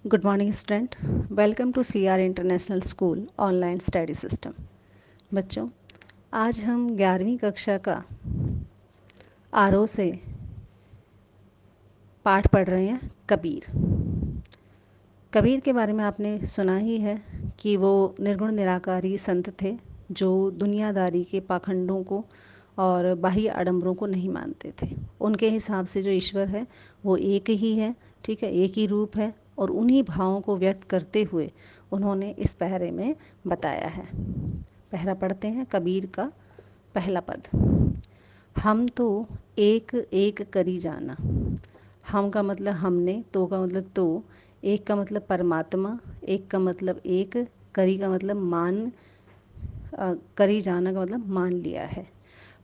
Good morning student. Welcome to CR international school online study system. बच्चों, आज हम 11वीं कक्षा का आरओ से पाठ पढ़ रहे हैं कबीर। कबीर के बारे में आपने सुना ही है कि वो निर्गुण निराकारी संत थे जो दुनियादारी के पाखंडों को और बाह्य आडंबरों को नहीं मानते थे। उनके हिसाब से जो ईश्वर है वो एक ही है, ठीक है, एक ही रूप है, और उन्हीं भावों को व्यक्त करते हुए उन्होंने इस पहरे में बताया है। पहरा पढ़ते हैं कबीर का पहला पद। हम तो एक एक करी जाना। हम का मतलब हमने, तो का मतलब तो, एक का मतलब परमात्मा, एक का मतलब एक, करी का मतलब मान, करी जाना का मतलब मान लिया है।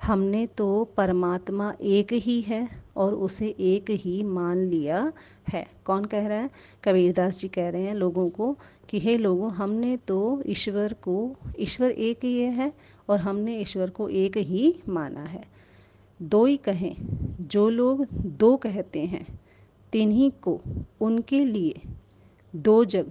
हमने तो परमात्मा एक ही है और उसे एक ही मान लिया है। कौन कह रहा है? कबीरदास जी कह रहे हैं लोगों को कि हे लोगों, हमने तो ईश्वर एक ही है और हमने ईश्वर को एक ही माना है। दो ही कहें, जो लोग दो कहते हैं तिन्हीं को, उनके लिए दो जग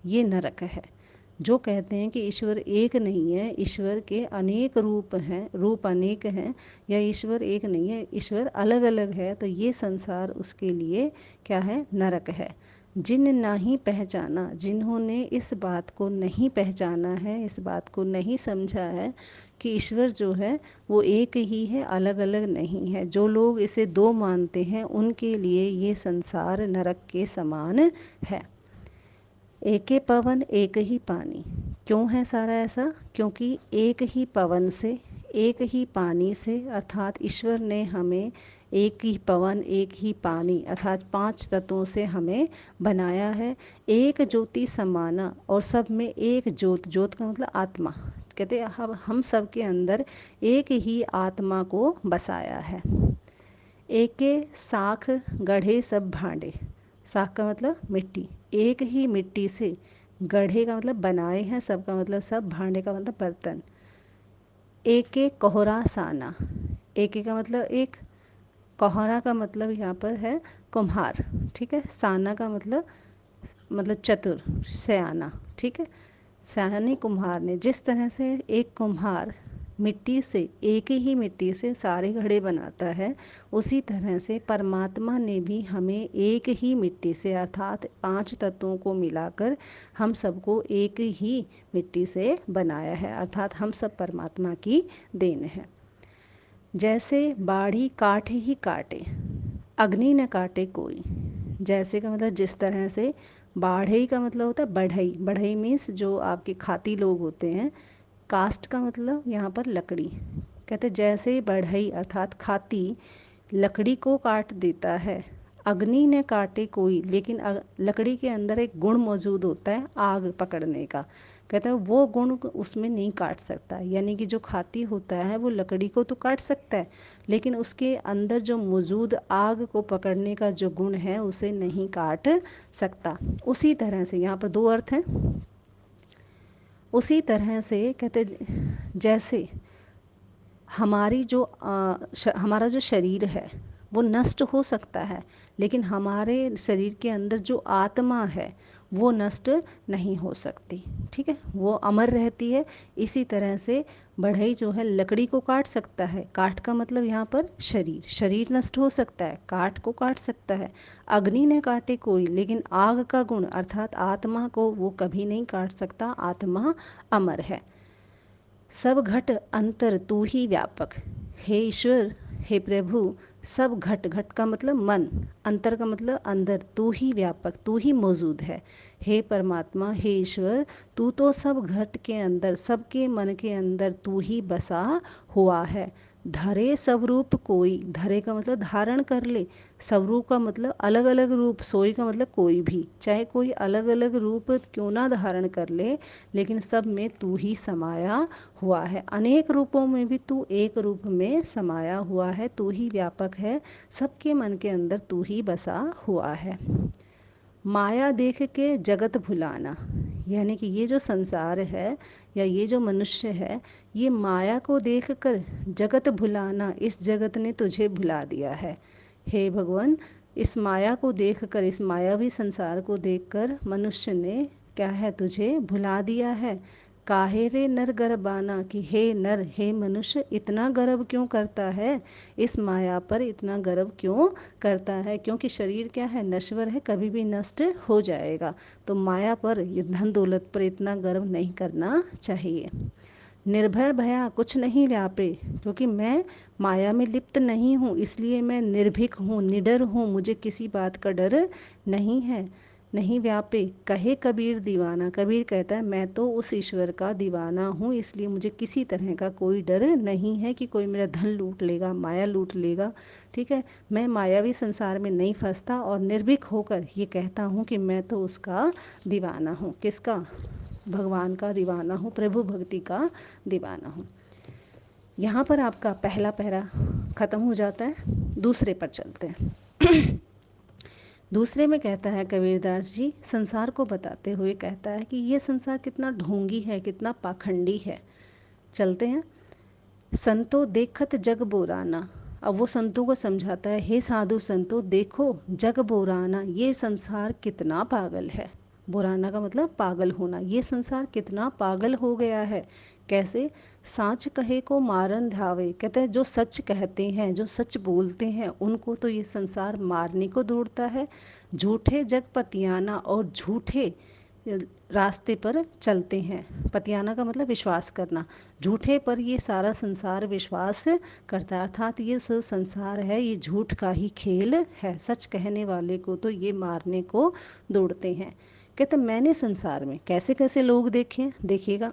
ये नरक है। जो कहते हैं कि ईश्वर एक नहीं है, ईश्वर के अनेक रूप हैं, रूप अनेक हैं, या ईश्वर एक नहीं है, ईश्वर अलग अलग है, तो ये संसार उसके लिए क्या है? नरक है। जिन नहीं पहचाना, जिन्होंने इस बात को नहीं पहचाना है, इस बात को नहीं समझा है कि ईश्वर जो है वो एक ही है, अलग अलग नहीं है, जो लोग इसे दो मानते हैं उनके लिए ये संसार नरक के समान है। एके पवन एक ही पानी। क्यों है सारा ऐसा? क्योंकि एक ही पवन से, एक ही पानी से, अर्थात ईश्वर ने हमें एक ही पवन, एक ही पानी, अर्थात पांच तत्वों से हमें बनाया है। एक ज्योति समाना, और सब में एक ज्योत, ज्योत का मतलब आत्मा, कहते हैं हम सब के अंदर एक ही आत्मा को बसाया है। एके साख गढ़े सब भांडे। साख का मतलब मिट्टी, एक ही मिट्टी से, गढ़े का मतलब बनाए हैं, सब का मतलब सब, भांडे का मतलब बर्तन। एके कोहरा साना। एके का मतलब एक, कोहरा का मतलब यहाँ पर है कुम्हार, ठीक है। साना का मतलब चतुर, सयाना, ठीक है। सयाने कुम्हार ने, जिस तरह से एक कुम्हार मिट्टी से, एक ही मिट्टी से सारे घड़े बनाता है, उसी तरह से परमात्मा ने भी हमें एक ही मिट्टी से, अर्थात पांच तत्वों को मिलाकर हम सबको एक ही मिट्टी से बनाया है, अर्थात हम सब परमात्मा की देन है। जैसे बाढ़ी काट ही काटे, अग्नि न काटे कोई। जैसे का मतलब जिस तरह से, बाढ़ई का मतलब होता है बढ़ई, बढ़ई मीन्स जो आपके खाती लोग होते हैं। कास्ट का मतलब यहाँ पर लकड़ी। कहते जैसे बढ़ई अर्थात खाती लकड़ी को काट देता है, अग्नि ने काटे कोई, लेकिन लकड़ी के अंदर एक गुण मौजूद होता है आग पकड़ने का। कहते हैं वो गुण उसमें नहीं काट सकता, यानी कि जो खाती होता है वो लकड़ी को तो काट सकता है, लेकिन उसके अंदर जो मौजूद आग को पकड़ने का जो गुण है उसे नहीं काट सकता। उसी तरह से यहाँ पर दो अर्थ हैं। उसी तरह से कहते जैसे हमारा जो शरीर है वो नष्ट हो सकता है, लेकिन हमारे शरीर के अंदर जो आत्मा है वो नष्ट नहीं हो सकती, ठीक है, वो अमर रहती है। इसी तरह से बढ़ई जो है लकड़ी को काट सकता है, काट का मतलब यहाँ पर शरीर, शरीर नष्ट हो सकता है, काट को काट सकता है। अग्नि ने काटे कोई, लेकिन आग का गुण अर्थात आत्मा को वो कभी नहीं काट सकता, आत्मा अमर है। सब घट अंतर तू ही व्यापक। हे ईश्वर, हे प्रभु, सब घट, घट का मतलब मन, अंतर का मतलब अंदर, तू ही व्यापक, तू ही मौजूद है। हे परमात्मा, हे ईश्वर, तू तो सब घट के अंदर, सबके मन के अंदर तू ही बसा हुआ है। धरे स्वरूप कोई, धरे का मतलब धारण कर ले, स्वरूप का मतलब अलग अलग रूप, सोई का मतलब कोई भी, चाहे कोई अलग अलग रूप क्यों ना धारण कर ले, लेकिन सब में तू ही समाया हुआ है। अनेक रूपों में भी तू एक रूप में समाया हुआ है, तू ही व्यापक है, सबके मन के अंदर तू ही बसा हुआ है। माया देख के जगत भुलाना, यानी कि ये जो संसार है या ये जो मनुष्य है, ये माया को देखकर जगत भुलाना, इस जगत ने तुझे भुला दिया है। हे भगवान, इस माया को देखकर, इस मायावी संसार को देखकर मनुष्य ने क्या है तुझे भुला दिया है। काहे रे नर गर्बाना, कि हे नर, हे मनुष्य, इतना गर्व क्यों करता है, इस माया पर इतना गर्व क्यों करता है। क्योंकि शरीर क्या है, नश्वर है, कभी भी नष्ट हो जाएगा। तो माया पर, ये धन दौलत पर इतना गर्व नहीं करना चाहिए। निर्भय भया कुछ नहीं व्यापे, क्योंकि मैं माया में लिप्त नहीं हूँ, इसलिए मैं निर्भीक हूँ, निडर हूँ, मुझे किसी बात का डर नहीं है। नहीं व्यापे कहे कबीर दीवाना, कबीर कहता है मैं तो उस ईश्वर का दीवाना हूँ, इसलिए मुझे किसी तरह का कोई डर नहीं है कि कोई मेरा धन लूट लेगा, माया लूट लेगा। ठीक है, मैं मायावी संसार में नहीं फंसता और निर्भीक होकर ये कहता हूँ कि मैं तो उसका दीवाना हूँ। किसका? भगवान का दीवाना हूँ, प्रभु भक्ति का दीवाना हूँ। यहाँ पर आपका पहला पैरा ख़त्म हो जाता है। दूसरे पर चलते हैं। दूसरे में कहता है कबीरदास जी, संसार को बताते हुए कहता है कि ये संसार कितना ढोंगी है, कितना पाखंडी है। चलते हैं। संतो देखत जग बोराना, अब वो संतों को समझाता है, हे साधु संतो देखो जग बोराना, ये संसार कितना पागल है। बोराना का मतलब पागल होना, ये संसार कितना पागल हो गया है। कैसे? साच कहे को मारन धावे, कहते हैं जो सच कहते हैं, जो सच बोलते हैं, उनको तो ये संसार मारने को दौड़ता है। झूठे जग पतियाना, और झूठे रास्ते पर चलते हैं। पतियाना का मतलब विश्वास करना, झूठे पर ये सारा संसार विश्वास करता है, अर्थात ये संसार है ये झूठ का ही खेल है। सच कहने वाले को तो ये मारने को दौड़ते हैं। कहते मैंने संसार में कैसे कैसे लोग देखे, देखिएगा।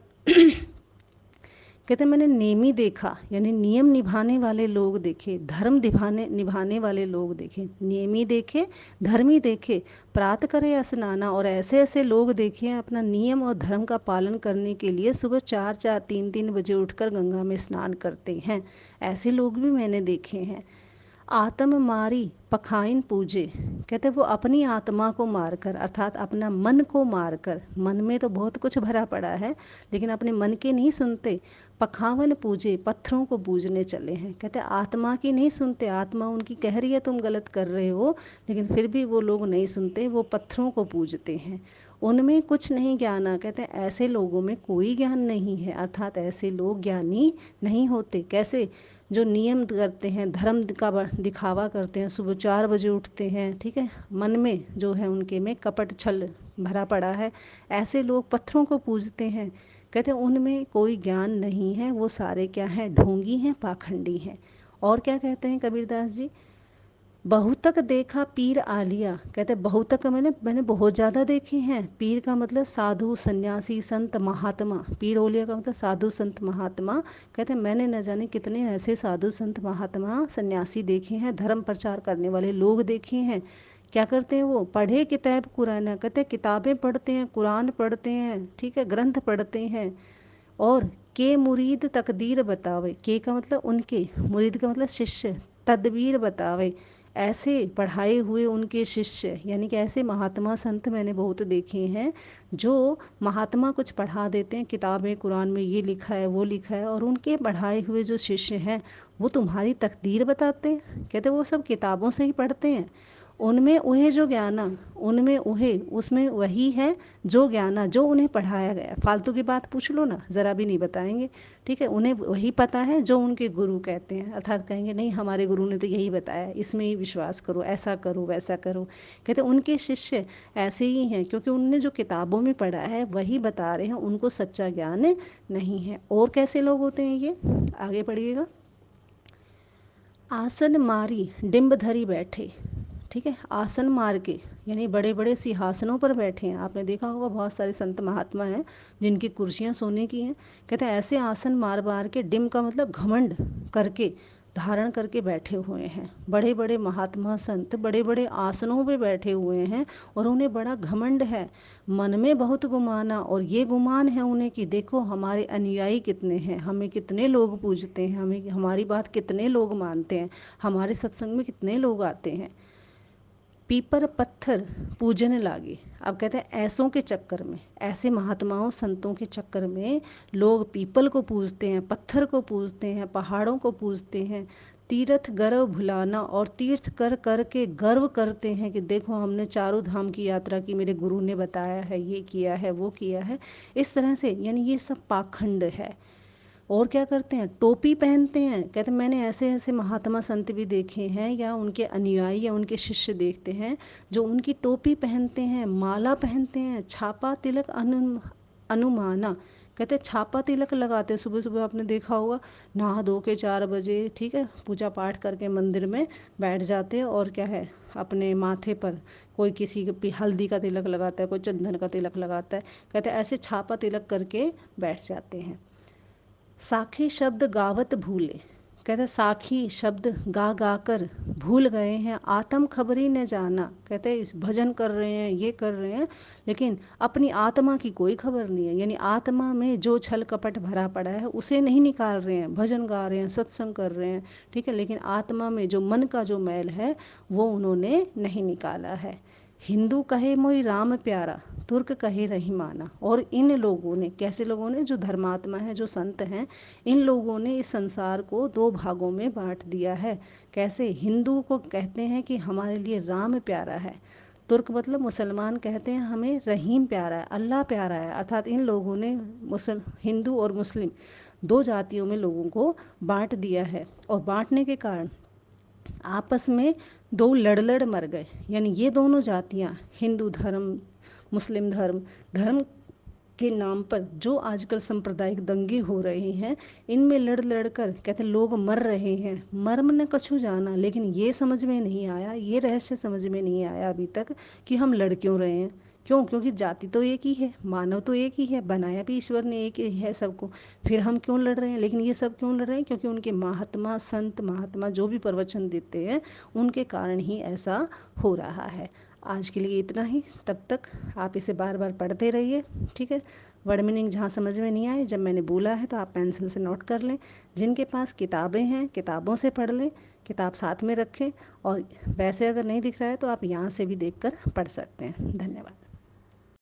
कहते मैंने नेमी देखा, यानी नियम निभाने वाले लोग देखे, धर्म निभाने वाले लोग देखे। नेमी देखे, धर्मी देखे, प्रात करे स्नाना, और ऐसे ऐसे लोग देखे हैं अपना नियम और धर्म का पालन करने के लिए सुबह 4-4 3-3 बजे उठकर गंगा में स्नान करते हैं। ऐसे लोग भी मैंने देखे हैं। आत्म मारी पखाइन पूजे, कहते वो अपनी आत्मा को मारकर, अर्थात अपना मन को मारकर, मन में तो बहुत कुछ भरा पड़ा है लेकिन अपने मन के नहीं सुनते। पखावन पूजे, पत्थरों को पूजने चले हैं। कहते आत्मा की नहीं सुनते, आत्मा उनकी कह रही है तुम गलत कर रहे हो, लेकिन फिर भी वो लोग नहीं सुनते, वो पत्थरों को पूजते हैं। उनमें कुछ नहीं ज्ञाना, कहते हैं ऐसे लोगों में कोई ज्ञान नहीं है, अर्थात ऐसे लोग ज्ञानी नहीं होते। कैसे? जो नियम करते हैं, धर्म का दिखावा करते हैं, सुबह 4 बजे उठते हैं, ठीक है, मन में जो है उनके में कपट छल भरा पड़ा है, ऐसे लोग पत्थरों को पूजते हैं। कहते हैं उनमें कोई ज्ञान नहीं है, वो सारे क्या हैं, ढोंगी हैं, पाखंडी हैं। और क्या कहते हैं कबीरदास जी? बहुतक देखा पीर आलिया, कहते बहुतक मैंने बहुत ज़्यादा देखे हैं। पीर का मतलब साधु सन्यासी संत महात्मा, पीर ओलिया का मतलब साधु संत महात्मा। कहते मैंने न जाने कितने ऐसे साधु संत महात्मा सन्यासी देखे हैं, धर्म प्रचार करने वाले लोग देखे हैं। क्या करते हैं वो? पढ़े किताब कुरान, कहते किताबें पढ़ते हैं, कुरान पढ़ते हैं, ठीक है, ग्रंथ पढ़ते हैं। और के मुरीद तकदीर बतावे, के का मतलब उनके, मुरीद का मतलब शिष्य, तदबीर बतावे, ऐसे पढ़ाए हुए उनके शिष्य, यानी कि ऐसे महात्मा संत मैंने बहुत देखे हैं जो महात्मा कुछ पढ़ा देते हैं, किताबें कुरान में ये लिखा है वो लिखा है, और उनके पढ़ाए हुए जो शिष्य हैं वो तुम्हारी तकदीर बताते हैं। कहते वो सब किताबों से ही पढ़ते हैं, उनमें उन्हें जो ज्ञाना, उनमें उन्हें उसमें वही है जो ज्ञाना, जो उन्हें पढ़ाया गया। फालतू की बात पूछ लो ना, ज़रा भी नहीं बताएंगे। ठीक है, उन्हें वही पता है जो उनके गुरु कहते हैं, अर्थात कहेंगे नहीं हमारे गुरु ने तो यही बताया, इसमें ही विश्वास करो, ऐसा करो वैसा करो। कहते उनके शिष्य ऐसे ही हैं, क्योंकि उनने जो किताबों में पढ़ा है वही बता रहे हैं, उनको सच्चा ज्ञान नहीं है। और कैसे लोग होते हैं ये, आगे पढ़िएगा। आसन मारी डिम्ब धरी बैठे, ठीक है, आसन मार के यानी बड़े बड़े सिंहासनों पर बैठे हैं। आपने देखा होगा बहुत सारे संत महात्मा हैं जिनकी कुर्सियां सोने की हैं। कहते हैं ऐसे आसन मार मार के, डिम का मतलब घमंड करके, धारण करके बैठे हुए हैं। बड़े बड़े महात्मा संत बड़े बड़े आसनों पे बैठे हुए हैं और उन्हें बड़ा घमंड है, मन में बहुत गुमाना, और ये गुमान है उन्हें कि देखो हमारे अनुयायी कितने हैं, हमें कितने लोग पूजते हैं, हमें हमारी बात कितने लोग मानते हैं, हमारे सत्संग में कितने लोग आते हैं। पीपर पत्थर पूजने लागे। अब कहते हैं ऐसों के चक्कर में, ऐसे महात्माओं संतों के चक्कर में लोग पीपल को पूजते हैं, पत्थर को पूजते हैं, पहाड़ों को पूजते हैं, तीर्थ गर्व भुलाना, और तीर्थ कर कर के गर्व करते हैं कि देखो हमने चारों धाम की यात्रा की, मेरे गुरु ने बताया है, ये किया है, वो किया है, इस तरह से। यानी ये सब पाखंड है। और क्या करते हैं, टोपी पहनते हैं। कहते हैं मैंने ऐसे ऐसे महात्मा संत भी देखे हैं, या उनके अनुयायी या उनके शिष्य देखते हैं जो उनकी टोपी पहनते हैं, माला पहनते हैं, छापा तिलक अनुमाना। कहते हैं छापा तिलक लगाते हैं। सुबह सुबह आपने देखा होगा, नहा धो के 4 बजे, ठीक है, पूजा पाठ करके मंदिर में बैठ जाते हैं, और क्या है, अपने माथे पर कोई किसी पे हल्दी का तिलक लगाता है, कोई चंदन का तिलक लगाता है। कहते हैं ऐसे छापा तिलक करके बैठ जाते हैं। साखी शब्द गावत भूले। कहते साखी शब्द गा गा कर भूल गए हैं, आत्म खबरी न जाना। कहते इस भजन कर रहे हैं, ये कर रहे हैं, लेकिन अपनी आत्मा की कोई खबर नहीं है। यानी आत्मा में जो छल कपट भरा पड़ा है उसे नहीं निकाल रहे हैं। भजन गा रहे हैं, सत्संग कर रहे हैं, ठीक है, लेकिन आत्मा में जो मन का जो मैल है वो उन्होंने नहीं निकाला है। हिंदू कहे मोई राम प्यारा, तुर्क कहे रहीमाना। और इन लोगों ने, कैसे लोगों ने, जो धर्मात्मा है, जो संत हैं, इन लोगों ने इस संसार को 2 भागों में बांट दिया है। कैसे, हिंदू को कहते हैं कि हमारे लिए राम प्यारा है, तुर्क मतलब मुसलमान कहते हैं हमें रहीम प्यारा है, अल्लाह प्यारा है। अर्थात इन लोगों ने हिंदू और मुस्लिम 2 जातियों में लोगों को बांट दिया है, और बांटने के कारण आपस में 2 लड़ मर गए। यानी ये दोनों जातियाँ, हिंदू धर्म, मुस्लिम धर्म, धर्म के नाम पर जो आजकल सांप्रदायिक दंगे हो रहे हैं, इनमें लड़ कर कहते लोग मर रहे हैं। मर्म ने कछु जाना, लेकिन ये समझ में नहीं आया, ये रहस्य समझ में नहीं आया अभी तक कि हम लड़ क्यों रहे हैं। क्यों? क्योंकि जाति तो एक ही है, मानव तो एक ही है, बनाया भी ईश्वर ने एक ही है सबको। फिर हम क्यों लड़ रहे हैं? लेकिन ये सब क्यों लड़ रहे हैं? क्योंकि उनके महात्मा संत, महात्मा जो भी प्रवचन देते हैं, उनके कारण ही ऐसा हो रहा है। आज के लिए इतना ही। तब तक आप इसे बार बार पढ़ते रहिए, ठीक है। वर्ड मीनिंग जहाँ समझ में नहीं आए, जब मैंने बोला है तो आप पेंसिल से नोट कर लें। जिनके पास किताबें हैं, किताबों से पढ़ लें, किताब साथ में रखें। और वैसे अगर नहीं दिख रहा है तो आप यहाँ से भी देखकर पढ़ सकते हैं। धन्यवाद।